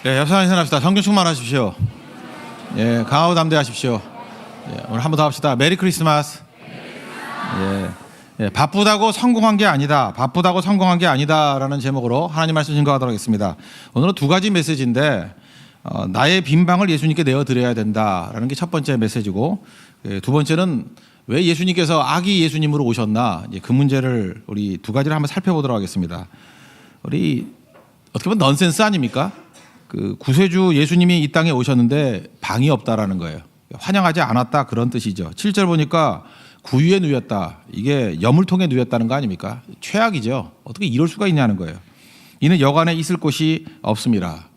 네, 협상이 선합시다. 성경 충만하십시오. 예, 강하고 담대하십시오. 예, 오늘 한 번 더 합시다. 메리 크리스마스. 예, 바쁘다고 성공한 게 아니다. 바쁘다고 성공한 게 아니다라는 제목으로 하나님 말씀 증거하도록 하겠습니다. 오늘은 두 가지 메시지인데 나의 빈방을 예수님께 내어드려야 된다라는 게 첫 번째 메시지고, 두 번째는 왜 예수님께서 아기 예수님으로 오셨나, 그 문제를 우리 두 가지를 한번 살펴보도록 하겠습니다. 우리 어떻게 보면 넌센스 아닙니까? 그 구세주 예수님이 이 땅에 오셨는데 방이 없다라는 거예요. 환영하지 않았다, 그런 뜻이죠. 7절 보니까 구유에 누였다. 이게 여물통에 누였다는 거 아닙니까? 최악이죠. 어떻게 이럴 수가 있냐는 거예요. 이는 여관에 있을 곳이 없습니다.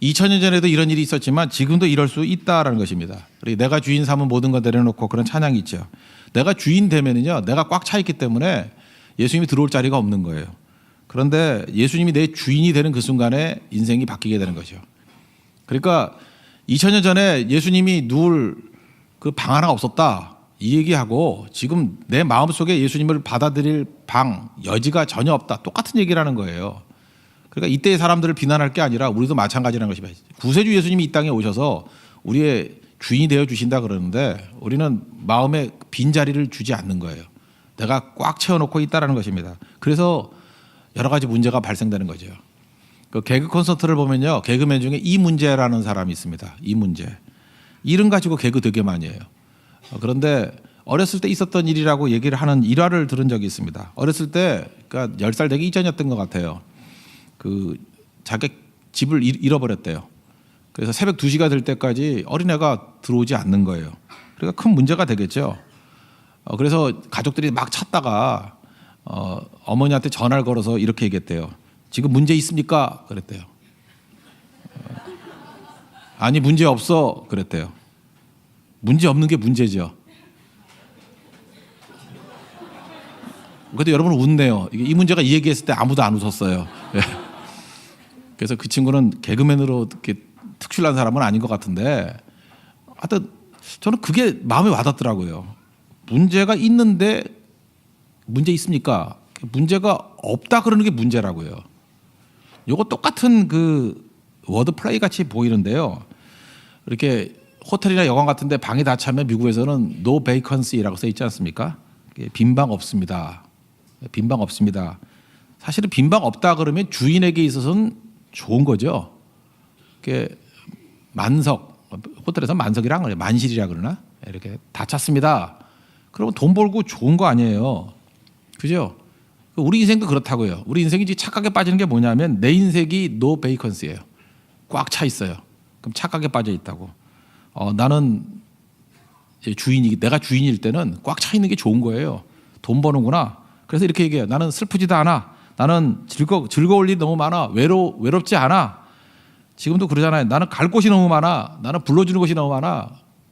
2000년 전에도 이런 일이 있었지만 지금도 이럴 수 있다라는 것입니다. 우리 내가 주인 삼은 모든 것 내려놓고, 그런 찬양이 있죠. 내가 주인 되면은요, 내가 꽉 차 있기 때문에 예수님이 들어올 자리가 없는 거예요. 그런데 예수님이 내 주인이 되는 그 순간에 인생이 바뀌게 되는 거죠. 그러니까 2000년 전에 예수님이 누울 그 방 하나가 없었다, 이 얘기하고 지금 내 마음속에 예수님을 받아들일 방, 여지가 전혀 없다, 똑같은 얘기라는 거예요. 그러니까 이때의 사람들을 비난할 게 아니라 우리도 마찬가지라는 것입니다. 구세주 예수님이 이 땅에 오셔서 우리의 주인이 되어 주신다 그러는데 우리는 마음에 빈자리를 주지 않는 거예요. 내가 꽉 채워놓고 있다는 것입니다. 그래서 여러 가지 문제가 발생되는 거죠. 그 개그 콘서트를 보면요, 개그맨 중에 이문재라는 사람이 있습니다. 이문재. 이름 가지고 개그 되게 많이 해요. 그런데 어렸을 때 있었던 일이라고 얘기를 하는 일화를 들은 적이 있습니다. 어렸을 때, 그러니까 10살 되기 이전이었던 것 같아요. 그 자기 집을 잃어버렸대요. 그래서 새벽 2시가 될 때까지 어린애가 들어오지 않는 거예요. 그러니까 큰 문제가 되겠죠. 그래서 가족들이 막 찾다가 어머니한테 전화를 걸어서 이렇게 얘기했대요. 지금 문제 있습니까? 그랬대요. 아니, 문제 없어. 그랬대요. 문제 없는 게 문제죠. 근데 여러분 웃네요. 이 문제가 이 얘기했을 때 아무도 안 웃었어요. 그래서 그 친구는 개그맨으로 이렇게 특출난 사람은 아닌 것 같은데, 하여튼 저는 그게 마음에 와닿더라고요. 문제가 있는데 문제 있습니까? 문제가 없다 그러는 게 문제라고요. 요거 똑같은 그 워드 플레이 같이 보이는데요. 이렇게 호텔이나 여관 같은데 방이 다 차면 미국에서는 no vacancy라고 써 있지 않습니까? 빈방 없습니다. 빈방 없습니다. 사실은 빈방 없다 그러면 주인에게 있어서는 좋은 거죠. 이렇게 만석, 호텔에서 만석이라 그래요. 만실이라 그러나? 이렇게 다 찼습니다. 그러면 돈 벌고 좋은 거 아니에요. 그죠? 우리 인생도 그렇다고요. 우리 인생이 착각에 빠지는 게 뭐냐면 내 인생이 no vacancy예요. 꽉 차 있어요. 그럼 착각에 빠져 있다고. 나는 내가 주인일 때는 꽉 차 있는 게 좋은 거예요. 돈 버는구나. 그래서 이렇게 얘기해요. 나는 슬프지도 않아. 나는 즐거울 일이 너무 많아. 외롭지 않아. 지금도 그러잖아요. 나는 갈 곳이 너무 많아. 나는 불러주는 곳이 너무 많아.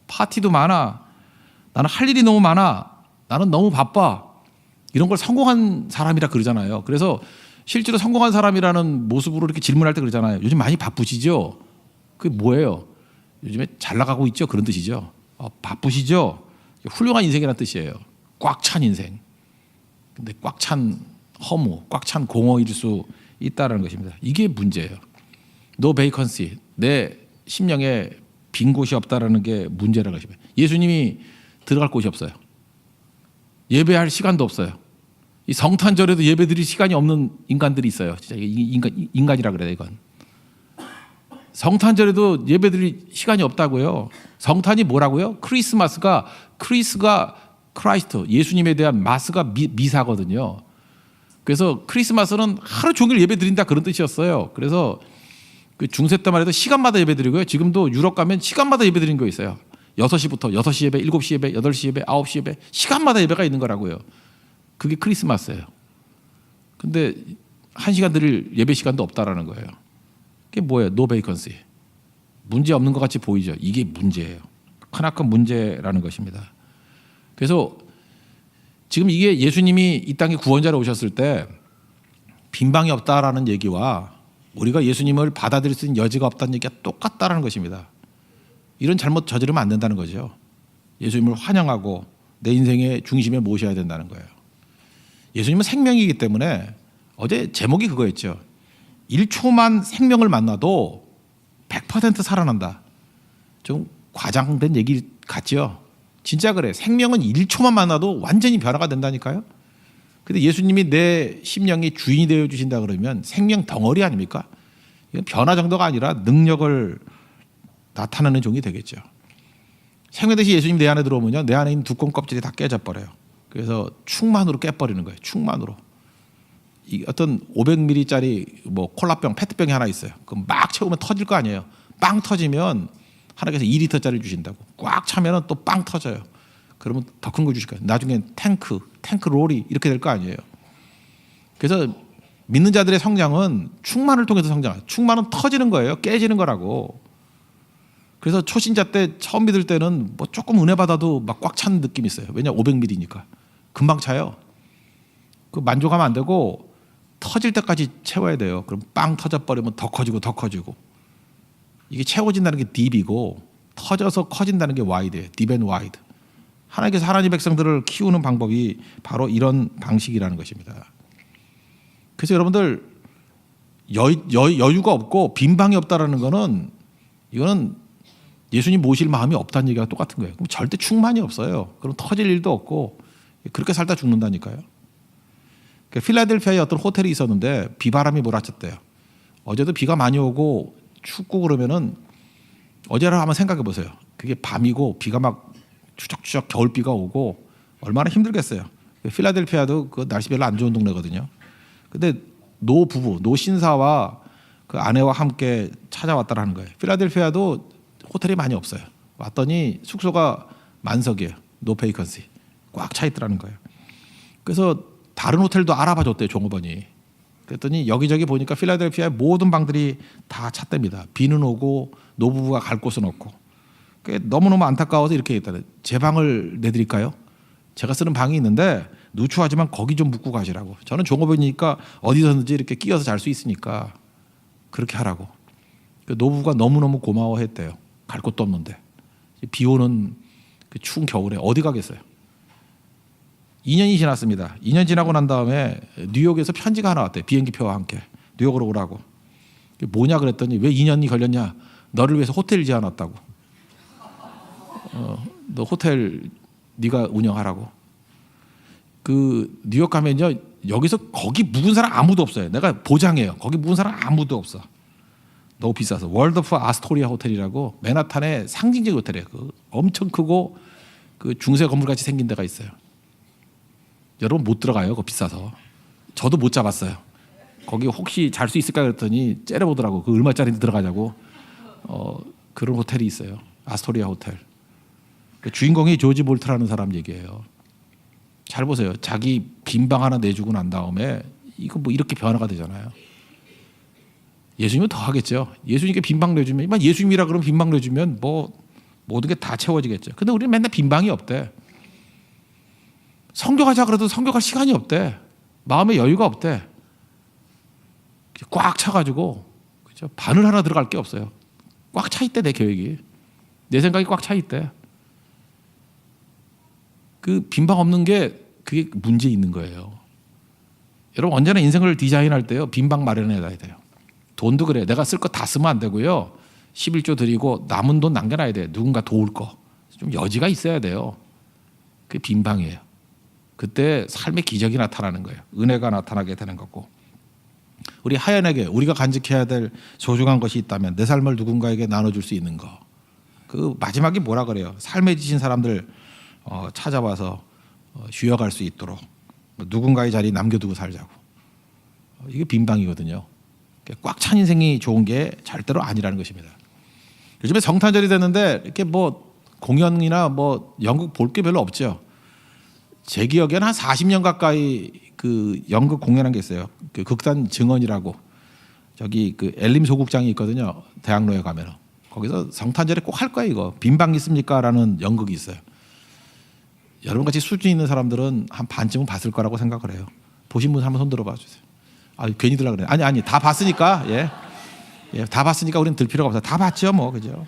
파티도 많아. 나는 할 일이 너무 많아. 나는 너무 바빠. 이런 걸 성공한 사람이라 그러잖아요. 그래서 실제로 성공한 사람이라는 모습으로 이렇게 질문할 때 그러잖아요. 요즘 많이 바쁘시죠? 그게 뭐예요? 요즘에 잘 나가고 있죠? 그런 뜻이죠. 바쁘시죠? 훌륭한 인생이라는 뜻이에요. 꽉 찬 인생. 근데 꽉 찬 허무, 꽉 찬 공허일 수 있다는 것입니다. 이게 문제예요. No vacancy. 내 심령에 빈 곳이 없다라는 게 문제라는 것입니다. 예수님이 들어갈 곳이 없어요. 예배할 시간도 없어요. 이 성탄절에도 예배드릴 시간이 없는 인간들이 있어요. 진짜 인간이라 그래요, 이건. 성탄절에도 예배드릴 시간이 없다고요. 성탄이 뭐라고요? 크리스가 크라이스트, 예수님에 대한 마스가 미사거든요. 그래서 크리스마스는 하루 종일 예배드린다, 그런 뜻이었어요. 그래서 그 중세 때만 해도 시간마다 예배드리고요. 지금도 유럽 가면 시간마다 예배드리는 거 있어요. 6시부터 6시 예배, 7시 예배, 8시 예배, 9시 예배, 시간마다 예배가 있는 거라고요. 그게 크리스마스예요. 근데 1시간 드릴 예배 시간도 없다라는 거예요. 그게 뭐예요? No vacancy. 문제 없는 것 같이 보이죠. 이게 문제예요. 크나큰 문제라는 것입니다. 그래서 지금 이게 예수님이 이 땅에 구원자로 오셨을 때 빈방이 없다라는 얘기와 우리가 예수님을 받아들일 수 있는 여지가 없다는 얘기가 똑같다라는 것입니다. 이런 잘못 저지르면 안 된다는 거죠. 예수님을 환영하고 내 인생의 중심에 모셔야 된다는 거예요. 예수님은 생명이기 때문에 어제 제목이 그거였죠. 1초만 생명을 만나도 100% 살아난다. 좀 과장된 얘기 같죠? 진짜 그래. 생명은 1초만 만나도 완전히 변화가 된다니까요. 근데 예수님이 내 심령의 주인이 되어 주신다 그러면 생명 덩어리 아닙니까? 이건 변화 정도가 아니라 능력을 나타내는 종이 되겠죠. 생명대신 예수님 내 안에 들어오면요, 내 안에 있는 두꺼운 껍질이 다 깨져 버려요. 그래서 충만으로 깨버리는 거예요. 충만으로. 이 어떤 500ml짜리 뭐 콜라병, 페트병이 하나 있어요. 그럼 막 채우면 터질 거 아니에요. 빵 터지면 하나님께서 2리터짜리 주신다고. 꽉 차면은 또 빵 터져요. 그러면 더 큰 거 주실 거예요. 나중엔 탱크 롤이 이렇게 될 거 아니에요. 그래서 믿는 자들의 성장은 충만을 통해서 성장해요. 충만은 터지는 거예요. 깨지는 거라고. 그래서 초신자 때 처음 믿을 때는 뭐 조금 은혜 받아도 막 꽉 찬 느낌이 있어요. 왜냐 500ml니까 금방 차요. 그 만족하면 안 되고 터질 때까지 채워야 돼요. 그럼 빵 터져 버리면 더 커지고 더 커지고. 이게 채워진다는 게 딥이고 터져서 커진다는 게 와이드예요. 딥 앤 와이드. 하나님께서 하나님 백성들을 키우는 방법이 바로 이런 방식이라는 것입니다. 그래서 여러분들 여유가 없고 빈방이 없다라는 거는 이거는 예수님 모실 마음이 없다는 얘기가 똑같은 거예요. 그럼 절대 충만이 없어요. 그럼 터질 일도 없고 그렇게 살다 죽는다니까요. 필라델피아에 어떤 호텔이 있었는데 비바람이 몰아쳤대요. 어제도 비가 많이 오고 춥고 그러면은 어제라 한번 생각해 보세요. 그게 밤이고 비가 막 추적추적 겨울비가 오고 얼마나 힘들겠어요. 필라델피아도 그 날씨 별로 안 좋은 동네거든요. 근데 노 신사와 그 아내와 함께 찾아왔다라는 거예요. 필라델피아도 호텔이 많이 없어요. 왔더니 숙소가 만석이에요. 노 베이컨시. 꽉 차 있더라는 거예요. 그래서 다른 호텔도 알아봐 줬대요. 종업원이. 그랬더니 여기저기 보니까 필라델피아의 모든 방들이 다 찼답니다. 비는 오고 노부부가 갈 곳은 없고. 너무너무 안타까워서 이렇게 얘기했다. 제 방을 내드릴까요? 제가 쓰는 방이 있는데 누추하지만 거기 좀 묵고 가시라고. 저는 종업원이니까 어디서든지 이렇게 끼어서 잘 수 있으니까 그렇게 하라고. 노부부가 너무너무 고마워했대요. 갈 곳도 없는데. 비 오는 그 추운 겨울에 어디 가겠어요. 2년이 지났습니다. 2년 지나고 난 다음에 뉴욕에서 편지가 하나 왔대요. 비행기표와 함께. 뉴욕으로 오라고. 뭐냐 그랬더니 왜 2년이 걸렸냐. 너를 위해서 호텔 지어놨다고. 너 호텔 네가 운영하라고. 그 뉴욕 가면요. 여기서 거기 묵은 사람 아무도 없어요. 내가 보장해요. 거기 묵은 사람 아무도 없어. 너무 비싸서. 월드프 아스토리아 호텔이라고 맨하탄의 상징적인 호텔이에요. 그 엄청 크고 그 중세 건물 같이 생긴 데가 있어요. 여러분 못 들어가요. 그거 비싸서. 저도 못 잡았어요. 거기 혹시 잘 수 있을까 그랬더니 째려보더라고. 그 얼마짜리인데 들어가자고. 그런 호텔이 있어요. 아스토리아 호텔. 그 주인공이 조지 볼트라는 사람 얘기예요. 잘 보세요. 자기 빈방 하나 내주고 난 다음에 이거 뭐 이렇게 변화가 되잖아요. 예수님은 더 하겠죠. 예수님께 빈방 내주면, 예수님이라 그러면 빈방 내주면 뭐 모든 게 다 채워지겠죠. 근데 우리는 맨날 빈방이 없대. 성교하자 그래도 성교할 시간이 없대. 마음에 여유가 없대. 꽉 차가지고 그죠? 바늘 하나 들어갈 게 없어요. 꽉 차 있대. 내 계획이. 내 생각이 꽉 차 있대. 그 빈방 없는 게 그게 문제 있는 거예요. 여러분 언제나 인생을 디자인할 때요. 빈방 마련해야 돼요. 돈도 그래. 내가 쓸 거 다 쓰면 안 되고요. 11조 드리고 남은 돈 남겨놔야 돼요. 누군가 도울 거. 좀 여지가 있어야 돼요. 그게 빈방이에요. 그때 삶의 기적이 나타나는 거예요. 은혜가 나타나게 되는 거고. 우리 하연에게 우리가 간직해야 될 소중한 것이 있다면 내 삶을 누군가에게 나눠줄 수 있는 거. 그 마지막에 뭐라 그래요? 삶에 지친 사람들 찾아와서 쉬어갈 수 있도록 누군가의 자리 남겨두고 살자고. 이게 빈방이거든요. 꽉 찬 인생이 좋은 게 절대로 아니라는 것입니다. 요즘에 성탄절이 됐는데 이렇게 뭐 공연이나 뭐 연극 볼 게 별로 없죠. 제 기억에는 한 40년 가까이 그 연극 공연한 게 있어요. 그 극단 증언이라고 저기 그 엘림 소극장이 있거든요. 대학로에 가면 거기서 성탄절에 꼭 할 거예요. 이거 빈방 있습니까?라는 연극이 있어요. 여러분 같이 수준 있는 사람들은 한 반쯤은 봤을 거라고 생각을 해요. 보신 분 한번 손 들어봐 주세요. 괜히 들라 그래. 아니 다 봤으니까 다 봤으니까 우리는 들 필요가 없어. 다 봤죠 뭐 그죠.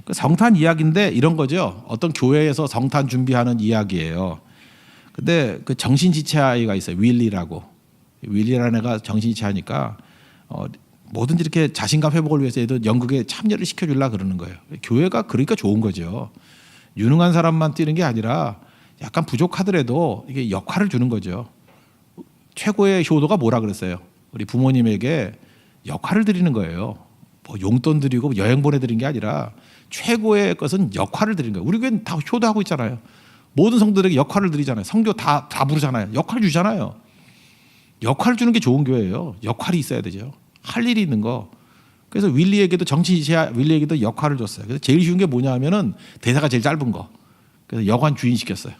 그 성탄 이야기인데 이런 거죠. 어떤 교회에서 성탄 준비하는 이야기예요. 근데 그 정신지체 아이가 있어요. 윌리라고. 윌리라는 애가 정신지체하니까 뭐든지 이렇게 자신감 회복을 위해서 얘도 연극에 참여를 시켜주려 그러는 거예요. 교회가 그러니까 좋은 거죠. 유능한 사람만 뛰는 게 아니라 약간 부족하더라도 이게 역할을 주는 거죠. 최고의 효도가 뭐라 그랬어요? 우리 부모님에게 역할을 드리는 거예요. 뭐 용돈 드리고 여행 보내드린 게 아니라 최고의 것은 역할을 드리는 거예요. 우리 교회는 다 효도하고 있잖아요. 모든 성도들에게 역할을 드리잖아요. 성교 다 부르잖아요. 역할 주잖아요. 역할을 주는 게 좋은 교회예요. 역할이 있어야 되죠. 할 일이 있는 거. 그래서 윌리에게도 정치시야 윌리에게도 역할을 줬어요. 그래서 제일 쉬운 게 뭐냐 하면은 대사가 제일 짧은 거. 그래서 여관 주인 시켰어요.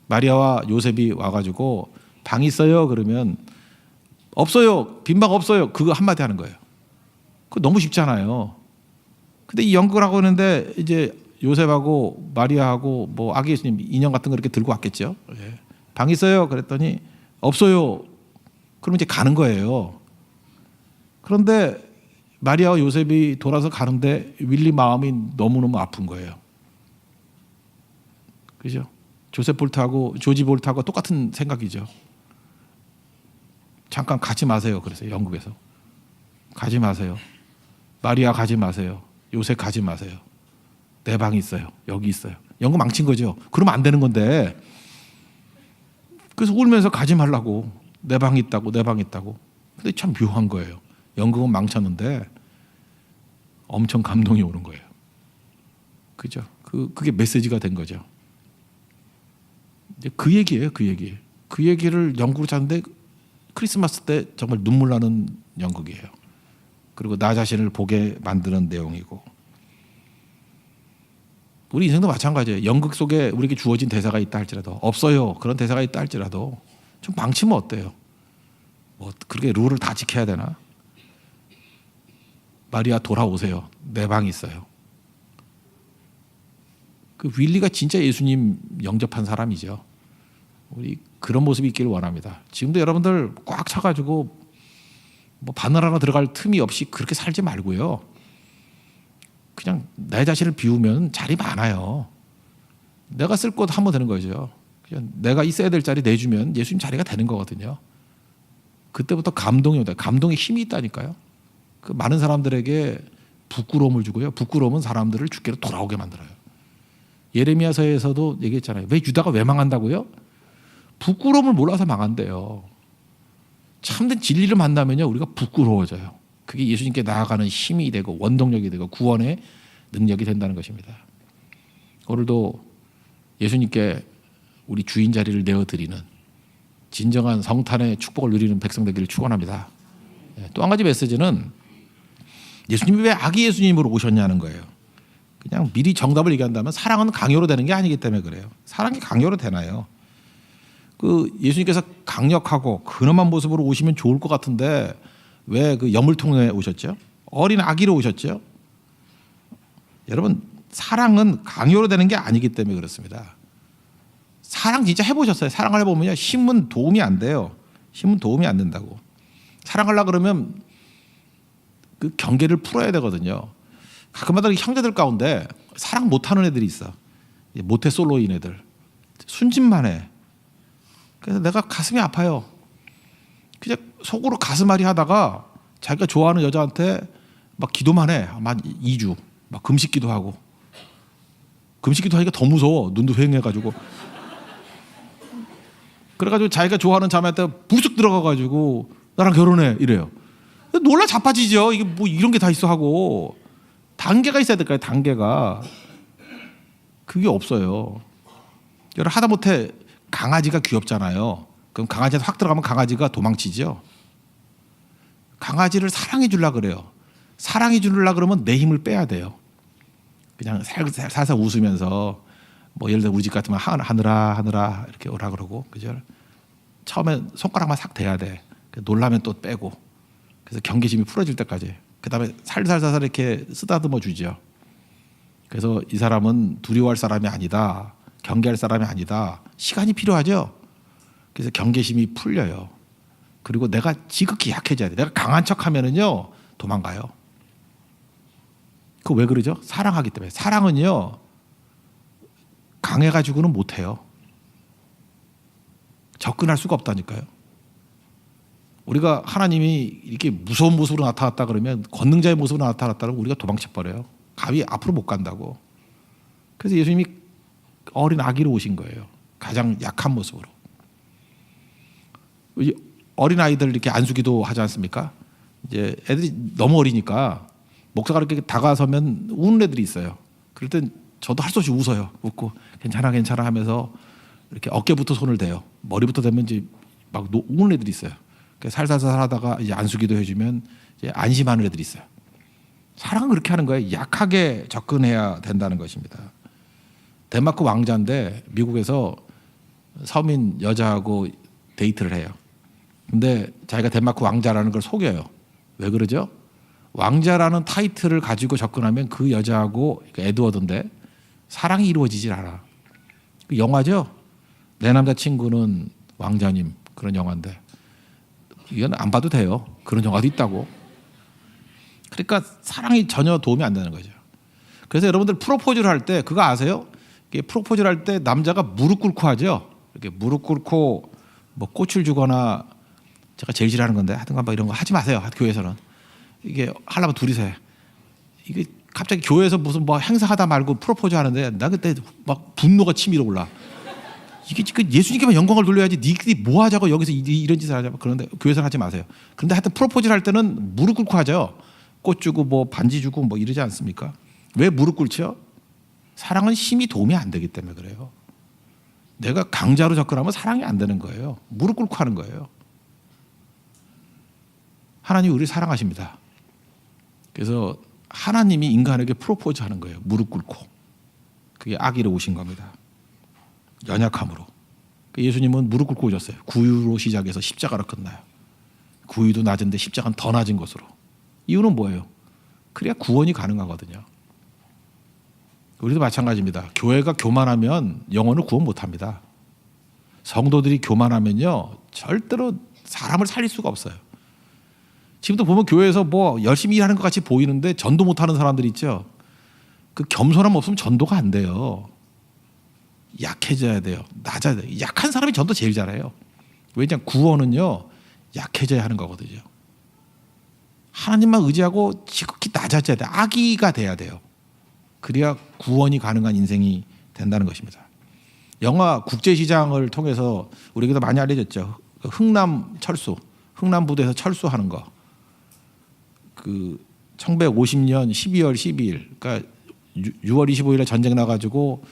마리아와 요셉이 와가지고 방 있어요? 그러면 없어요. 빈 방 없어요. 그거 한마디 하는 거예요. 그거 너무 쉽잖아요. 근데 이 연극을 하고 있는데 이제 요셉하고 마리아하고 뭐 아기 예수님 인형 같은 거 이렇게 들고 왔겠죠. 예. 방 있어요? 그랬더니 없어요. 그럼 이제 가는 거예요. 그런데 마리아와 요셉이 돌아서 가는데 윌리 마음이 너무너무 아픈 거예요. 그죠? 조셉 볼트하고 조지 볼트하고 똑같은 생각이죠. 잠깐 가지 마세요. 그래서 영국에서 가지 마세요. 마리아 가지 마세요. 요셉 가지 마세요. 내 방이 있어요. 여기 있어요. 영국 망친 거죠. 그러면 안 되는 건데. 그래서 울면서 가지 말라고. 내 방이 있다고. 내 방이 있다고. 근데 참 묘한 거예요. 영국은 망쳤는데 엄청 감동이 오는 거예요. 그죠? 그게 메시지가 된 거죠. 그 얘기예요. 그 얘기. 그 얘기를 영국으로 찾는데 크리스마스 때 정말 눈물 나는 연극이에요. 그리고 나 자신을 보게 만드는 내용이고. 우리 인생도 마찬가지예요. 연극 속에 우리에게 주어진 대사가 있다 할지라도 없어요. 그런 대사가 있다 할지라도 좀 망치면 어때요? 뭐 그렇게 룰을 다 지켜야 되나? 마리아 돌아오세요. 내 방이 있어요. 그 윌리가 진짜 예수님 영접한 사람이죠. 우리 그런 모습이 있기를 원합니다. 지금도 여러분들 꽉 차가지고 뭐 바늘 하나 들어갈 틈이 없이 그렇게 살지 말고요. 그냥 내 자신을 비우면 자리 많아요. 내가 쓸 곳 하면 되는 거죠. 그냥 내가 있어야 될 자리 내주면 예수님 자리가 되는 거거든요. 그때부터 감동이 온다. 감동의 힘이 있다니까요. 그 많은 사람들에게 부끄러움을 주고요. 부끄러움은 사람들을 주께로 돌아오게 만들어요. 예레미야서에서도 얘기했잖아요. 왜 유다가 왜 망한다고요? 부끄러움을 몰라서 망한대요. 참된 진리를 만나면요, 우리가 부끄러워져요. 그게 예수님께 나아가는 힘이 되고 원동력이 되고 구원의 능력이 된다는 것입니다. 오늘도 예수님께 우리 주인 자리를 내어드리는 진정한 성탄의 축복을 누리는 백성 되기를 축원합니다. 또 한 가지 메시지는 예수님이 왜 아기 예수님으로 오셨냐는 거예요. 그냥 미리 정답을 얘기한다면 사랑은 강요로 되는 게 아니기 때문에 그래요. 사랑이 강요로 되나요? 그 예수님께서 강력하고 근엄한 모습으로 오시면 좋을 것 같은데 왜 그 여물통에 오셨죠? 어린 아기로 오셨죠? 여러분, 사랑은 강요로 되는 게 아니기 때문에 그렇습니다. 사랑 진짜 해보셨어요? 사랑을 해보면요, 힘은 도움이 안 돼요. 힘은 도움이 안 된다고. 사랑하려고 그러면 그 경계를 풀어야 되거든요. 가끔마다 형제들 가운데 사랑 못하는 애들이 있어. 모태솔로인 애들. 순진만 해. 그래서 내가 가슴이 아파요. 그냥 속으로 가슴앓이 하다가 자기가 좋아하는 여자한테 막 기도만 해. 한 2주. 막 금식 기도하고. 금식 기도하니까 더 무서워. 눈도 휑해가지고. 그래가지고 자기가 좋아하는 자매한테 부쩍 들어가가지고 나랑 결혼해 이래요. 놀라 자빠지죠. 이게 뭐 이런 게 다 있어 하고. 단계가 있어야 될까요? 단계가. 그게 없어요. 여러분 하다못해 강아지가 귀엽잖아요. 그럼 강아지한테 확 들어가면 강아지가 도망치죠. 강아지를 사랑해 주려고 그래요. 사랑해 주려고 그러면 내 힘을 빼야 돼요. 그냥 살살 웃으면서 뭐 예를 들어 우리 집 같으면 하느라 이렇게 오라 그러고, 그죠? 처음에 손가락만 싹 대야 돼. 놀라면 또 빼고. 그래서 경계심이 풀어질 때까지. 그다음에 살살살살 이렇게 쓰다듬어 주죠. 그래서 이 사람은 두려워할 사람이 아니다. 경계할 사람이 아니다. 시간이 필요하죠. 그래서 경계심이 풀려요. 그리고 내가 지극히 약해져야 돼. 내가 강한 척하면은요 도망가요. 그 왜 그러죠? 사랑하기 때문에. 사랑은요 강해가지고는 못해요. 접근할 수가 없다니까요. 우리가 하나님이 이렇게 무서운 모습으로 나타났다 그러면, 권능자의 모습으로 나타났다 그러면 우리가 도망쳐 버려요. 감히 앞으로 못 간다고. 그래서 예수님이 어린 아기로 오신 거예요. 가장 약한 모습으로. 어린 아이들 이렇게 안수기도 하지 않습니까? 이제 애들이 너무 어리니까 목사가 이렇게 다가서면 우는 애들이 있어요. 그럴 땐 저도 할 수 없이 웃어요. 웃고 괜찮아 괜찮아 하면서 이렇게 어깨부터 손을 대요. 머리부터 대면 이제 막 우는 애들이 있어요. 살살살 하다가 이제 안수기도 해주면 이제 안심하는 애들이 있어요. 사랑은 그렇게 하는 거예요. 약하게 접근해야 된다는 것입니다. 덴마크 왕자인데 미국에서 서민 여자하고 데이트를 해요. 근데 자기가 덴마크 왕자라는 걸 속여요. 왜 그러죠? 왕자라는 타이틀을 가지고 접근하면 그 여자하고, 그러니까 에드워드인데, 사랑이 이루어지질 않아. 그 영화죠. 내 남자친구는 왕자님, 그런 영화인데 이건 안 봐도 돼요. 그런 영화도 있다고. 그러니까 사랑이 전혀 도움이 안 되는 거죠. 그래서 여러분들 프로포즈를 할 때 그거 아세요? 프로포즈를 할 때 남자가 무릎 꿇고 하죠. 이렇게 무릎 꿇고 뭐 꽃을 주거나, 제가 제일 싫어하는 건데 하여튼간 막 이런 거 하지 마세요. 교회에서는 이게 하려면 둘이서 해. 이게 갑자기 교회에서 무슨 뭐 행사하다 말고 프로포즈 하는데 나 그때 막 분노가 치밀어 올라. 이게 예수님께만 영광을 돌려야지 니들이 뭐 하자고 여기서 이런 짓을 하자. 그런데 교회에서는 하지 마세요. 그런데 하여튼 프로포즈를 할 때는 무릎 꿇고 하죠. 꽃 주고 뭐 반지 주고 뭐 이러지 않습니까? 왜 무릎 꿇죠? 사랑은 힘이 도움이 안 되기 때문에 그래요. 내가 강자로 접근하면 사랑이 안 되는 거예요. 무릎 꿇고 하는 거예요. 하나님이 우리를 사랑하십니다. 그래서 하나님이 인간에게 프로포즈 하는 거예요. 무릎 꿇고. 그게 아기로 오신 겁니다. 연약함으로. 예수님은 무릎 꿇고 오셨어요. 구유로 시작해서 십자가로 끝나요. 구유도 낮은데 십자가는 더 낮은 것으로. 이유는 뭐예요? 그래야 구원이 가능하거든요. 우리도 마찬가지입니다. 교회가 교만하면 영혼을 구원 못합니다. 성도들이 교만하면요 절대로 사람을 살릴 수가 없어요. 지금도 보면 교회에서 뭐 열심히 일하는 것 같이 보이는데 전도 못하는 사람들이 있죠. 그 겸손함 없으면 전도가 안 돼요. 약해져야 돼요. 낮아야 돼요. 약한 사람이 전도 제일 잘해요. 왜냐하면 구원은요 약해져야 하는 거거든요. 하나님만 의지하고 지극히 낮아져야 돼요. 아기가 돼야 돼요. 그래야 구원이 가능한 인생이 된다는 것입니다. 영화 국제시장을 통해서 우리에게도 많이 알려졌죠. 흥남 철수, 흥남부두에서 철수하는 거. 그 1950년 12월 12일, 그러니까 6월 25일에 전쟁 나가지고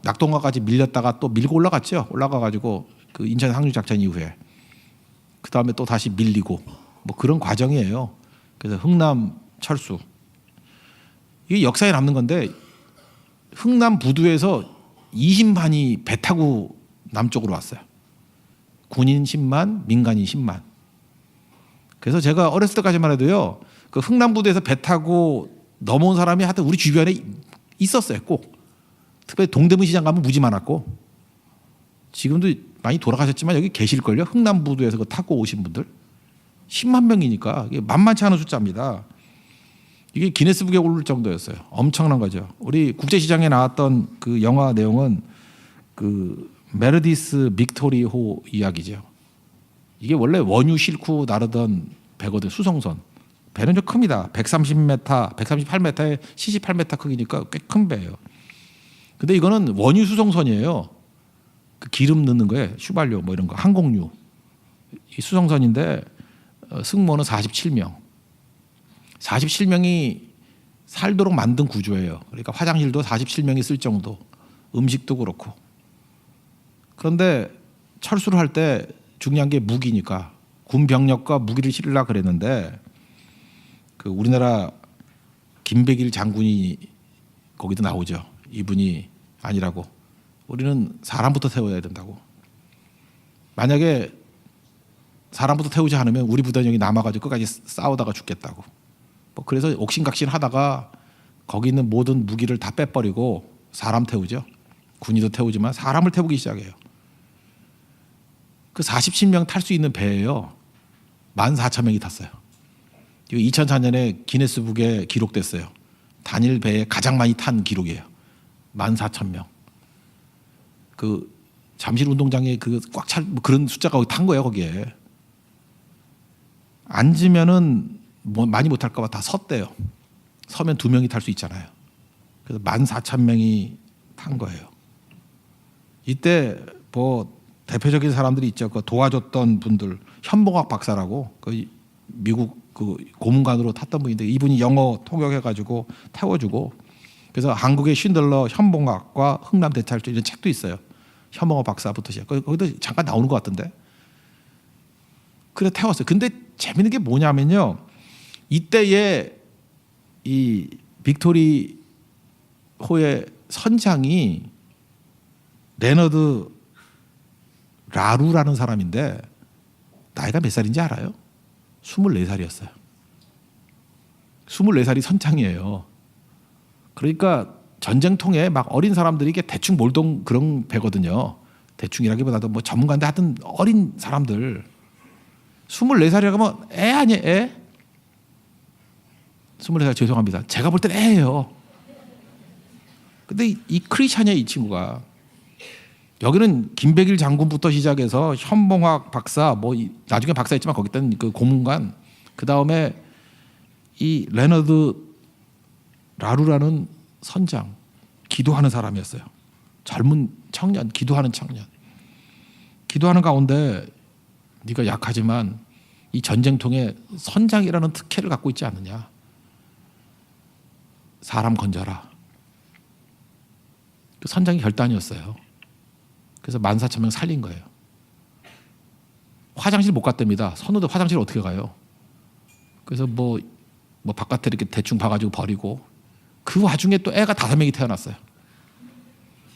낙동강까지 밀렸다가 또 밀고 올라갔죠. 올라가가지고 그 인천 항류작전 이후에 그 다음에 또 다시 밀리고 뭐 그런 과정이에요. 그래서 흥남 철수. 이게 역사에 남는 건데 흥남 부두에서 20만이 배 타고 남쪽으로 왔어요. 군인 10만, 민간인 10만. 그래서 제가 어렸을 때까지만 해도요, 그 흥남 부두에서 배 타고 넘어온 사람이 하여튼 우리 주변에 있었어요, 꼭. 특별히 동대문 시장 가면 무지 많았고, 지금도 많이 돌아가셨지만 여기 계실걸요. 흥남 부두에서 그 타고 오신 분들 10만 명이니까 이게 만만치 않은 숫자입니다. 이게 기네스북에 오를 정도였어요. 엄청난 거죠. 우리 국제시장에 나왔던 그 영화 내용은 그 메르디스 빅토리호 이야기죠. 이게 원래 원유 싣고 나르던 배거든. 수송선. 배는 좀 큽니다. 130m, 138m에 78m 크기니까 꽤 큰 배예요. 근데 이거는 원유 수송선이에요. 그 기름 넣는 거에 휘발유 뭐 이런 거, 항공유. 이 수송선인데 승무원은 47명. 47명이 살도록 만든 구조예요. 그러니까 화장실도 47명이 쓸 정도, 음식도 그렇고. 그런데 철수를 할 때 중요한 게 무기니까 군 병력과 무기를 실으려고 그랬는데 그 우리나라 김백일 장군이 거기도 나오죠. 이분이 아니라고. 우리는 사람부터 태워야 된다고. 만약에 사람부터 태우지 않으면 우리 부대는 여기 남아가지고 끝까지 싸우다가 죽겠다고. 뭐 그래서 옥신각신 하다가 거기 있는 모든 무기를 다 빼버리고 사람 태우죠. 군인도 태우지만 사람을 태우기 시작해요. 그 47명 탈 수 있는 배예요. 14,000명이 탔어요. 이거 2004년에 기네스북에 기록됐어요. 단일 배에 가장 많이 탄 기록이에요. 14,000명. 그 잠실 운동장에 그 꽉 찰 그런 숫자가 탄 거예요, 거기에. 앉으면은 뭐 많이 못할까 봐 다 섰대요. 서면 2명이 탈 수 있잖아요. 그래서 14,000명이 탄 거예요. 이때 뭐 대표적인 사람들이 있죠. 그 도와줬던 분들, 현봉학 박사라고 그 미국 그 고문관으로 탔던 분인데 이분이 영어 통역해가지고 태워주고, 그래서 한국의 쉰들러 현봉학과 흥남 대찰주 이런 책도 있어요. 현봉학 박사부터 시작. 거기도 잠깐 나오는 것 같은데. 그래서 태웠어요. 근데 재밌는 게 뭐냐면요. 이때의 이 빅토리 호의 선장이 레너드 라루라는 사람인데 나이가 몇 살인지 알아요? 24살이었어요. 24살이 선장이에요. 그러니까 전쟁통에 막 어린 사람들이 이게 대충 몰던 그런 배거든요. 대충이라기보다도 뭐 전문가인데 하여튼 어린 사람들. 24살이라고 하면 애 아니에요, 애? 24살 죄송합니다. 제가 볼 땐 애예요. 근데 이 크리스찬이야, 이 친구가. 여기는 김백일 장군부터 시작해서 현봉학 박사, 뭐 나중에 박사했지만 거기 있던 그 고문관, 그 다음에 이 레너드 라루라는 선장, 기도하는 사람이었어요. 젊은 청년, 기도하는 청년. 기도하는 가운데 네가 약하지만 이 전쟁통에 선장이라는 특혜를 갖고 있지 않느냐. 사람 건져라. 그 선장이 결단이었어요. 그래서 14,000명 살린 거예요. 화장실 못 갔답니다. 선우도 화장실 어떻게 가요? 그래서 뭐 바깥에 이렇게 대충 봐가지고 버리고, 그 와중에 또 애가 5명이 태어났어요.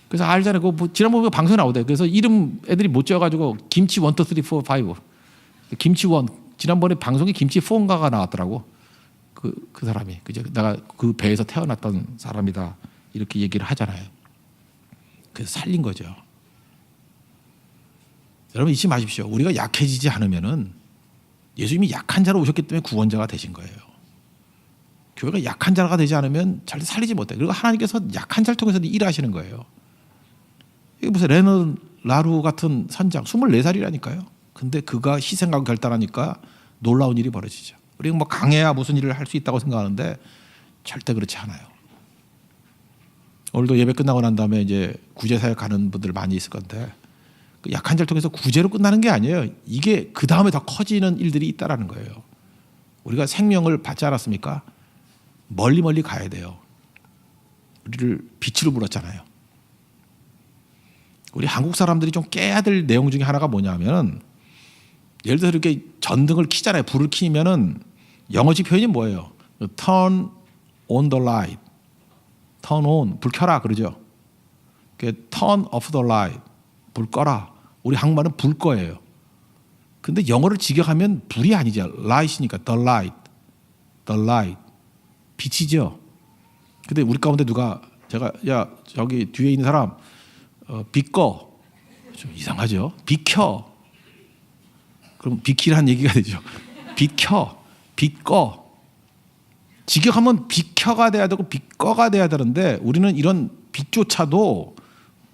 그래서 알잖아요. 뭐 지난번에 방송에 나오대요. 그래서 이름 애들이 못 지어가지고 김치 1, 2, 3, 4, 5. 김치 1. 지난번에 방송에 김치 4인가가 나왔더라고. 그 사람이. 그죠? 내가 그 배에서 태어났던 사람이다. 이렇게 얘기를 하잖아요. 그래서 살린 거죠. 여러분 잊지 마십시오. 우리가 약해지지 않으면은 예수님이 약한 자로 오셨기 때문에 구원자가 되신 거예요. 교회가 약한 자가 되지 않으면 절대 살리지 못해요. 그리고 하나님께서 약한 자를 통해서 일하시는 거예요. 이게 무슨 레너드 라루 같은 선장 24살이라니까요. 근데 그가 희생하고 결단하니까 놀라운 일이 벌어지죠. 우리가 뭐 강해야 무슨 일을 할 수 있다고 생각하는데 절대 그렇지 않아요. 오늘도 예배 끝나고 난 다음에 이제 구제 사역 가는 분들 많이 있을 건데, 그 약한 자를 통해서 구제로 끝나는 게 아니에요. 이게 그 다음에 더 커지는 일들이 있다라는 거예요. 우리가 생명을 받지 않았습니까? 멀리 가야 돼요. 우리를 빛으로 불렀잖아요. 우리 한국 사람들이 좀 깨야 될 내용 중에 하나가 뭐냐면, 예를 들어서 이렇게 전등을 켜잖아요. 불을 켜면은 영어식 표현이 뭐예요? Turn on the light. Turn on, 불 켜라 그러죠. Turn off the light, 불 꺼라. 우리 한국말은 불 꺼예요. 근데 영어를 직역하면 불이 아니죠. light이니까 the light, the light, 빛이죠. 근데 우리 가운데 누가 야 저기 뒤에 있는 사람 빛 꺼. 좀 이상하죠. 빛 켜. 그럼 비키라는 얘기가 되죠. 빛 켜, 빛 꺼. 직역하면 빛 켜가 돼야 되고 빛 꺼가 돼야 되는데 우리는 이런 빛조차도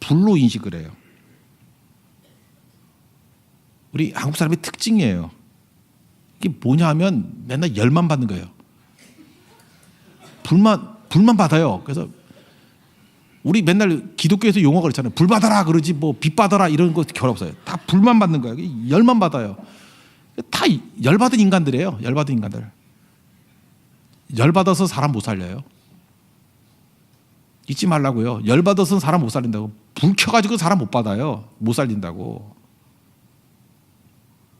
불로 인식을 해요. 우리 한국 사람의 특징이에요. 이게 뭐냐 하면 맨날 열만 받는 거예요. 불만 받아요. 그래서 우리 맨날 기독교에서 용어가 그렇잖아요. 불 받아라 그러지 뭐 빛 받아라 이런 거 결 없어요. 다 불만 받는 거예요. 열만 받아요. 다 열받은 인간들이에요. 열받은 인간들. 열받아서 사람 못 살려요. 잊지 말라고요. 열받아서는 사람 못 살린다고. 불 켜가지고 사람 못 받아요. 못 살린다고.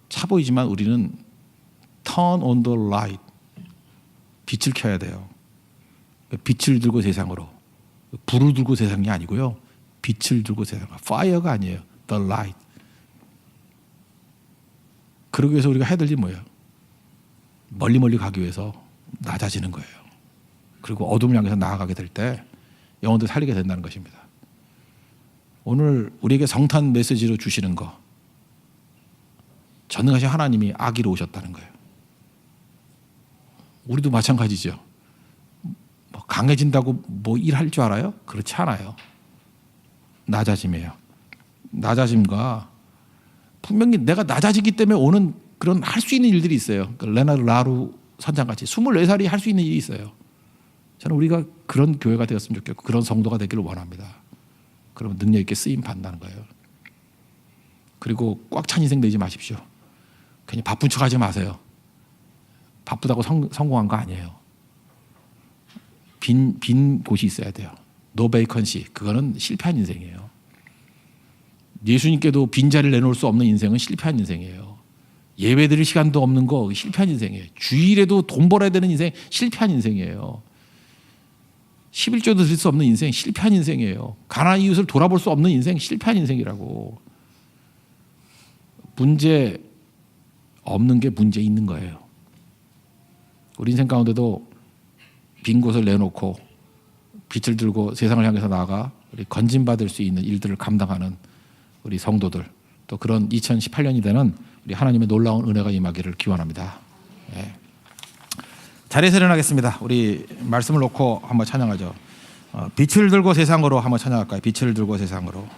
차 보이지만 우리는 turn on the light. 빛을 켜야 돼요. 빛을 들고 세상으로. 불을 들고 세상이 아니고요. 빛을 들고 세상. fire가 아니에요. the light. 그러기 위해서 우리가 해야 될 일이 뭐예요? 멀리 가기 위해서 낮아지는 거예요. 그리고 어둠을 향해서 나아가게 될 때 영혼들 살리게 된다는 것입니다. 오늘 우리에게 성탄 메시지로 주시는 거, 전능하신 하나님이 아기로 오셨다는 거예요. 우리도 마찬가지죠. 뭐 강해진다고 뭐 일할 줄 알아요? 그렇지 않아요. 낮아짐이에요. 낮아짐과 분명히 내가 낮아지기 때문에 오는 그런 할 수 있는 일들이 있어요. 레나르 라루 선장같이 24살이 할 수 있는 일이 있어요. 저는 우리가 그런 교회가 되었으면 좋겠고 그런 성도가 되기를 원합니다. 그러면 능력 있게 쓰임 받는다는 거예요. 그리고 꽉 찬 인생 되지 마십시오. 괜히 바쁜 척하지 마세요. 바쁘다고 성공한 거 아니에요. 빈 곳이 있어야 돼요. 노 베이컨시, 그거는 실패한 인생이에요. 예수님께도 빈자리를 내놓을 수 없는 인생은 실패한 인생이에요. 예배 드릴 시간도 없는 거 실패한 인생이에요. 주일에도 돈 벌어야 되는 인생 실패한 인생이에요. 11조도 드릴 수 없는 인생 실패한 인생이에요. 가난한 이웃을 돌아볼 수 없는 인생 실패한 인생이라고. 문제 없는 게 문제 있는 거예요. 우리 인생 가운데도 빈 곳을 내놓고 빛을 들고 세상을 향해서 나아가 우리 건진받을 수 있는 일들을 감당하는 우리 성도들, 또 그런 2018년이 되는 우리 하나님의 놀라운 은혜가 임하기를 기원합니다. 예. 자리에서 일어나겠습니다. 우리 말씀을 놓고 한번 찬양하죠. 빛을 들고 세상으로 한번 찬양할까요? 빛을 들고 세상으로.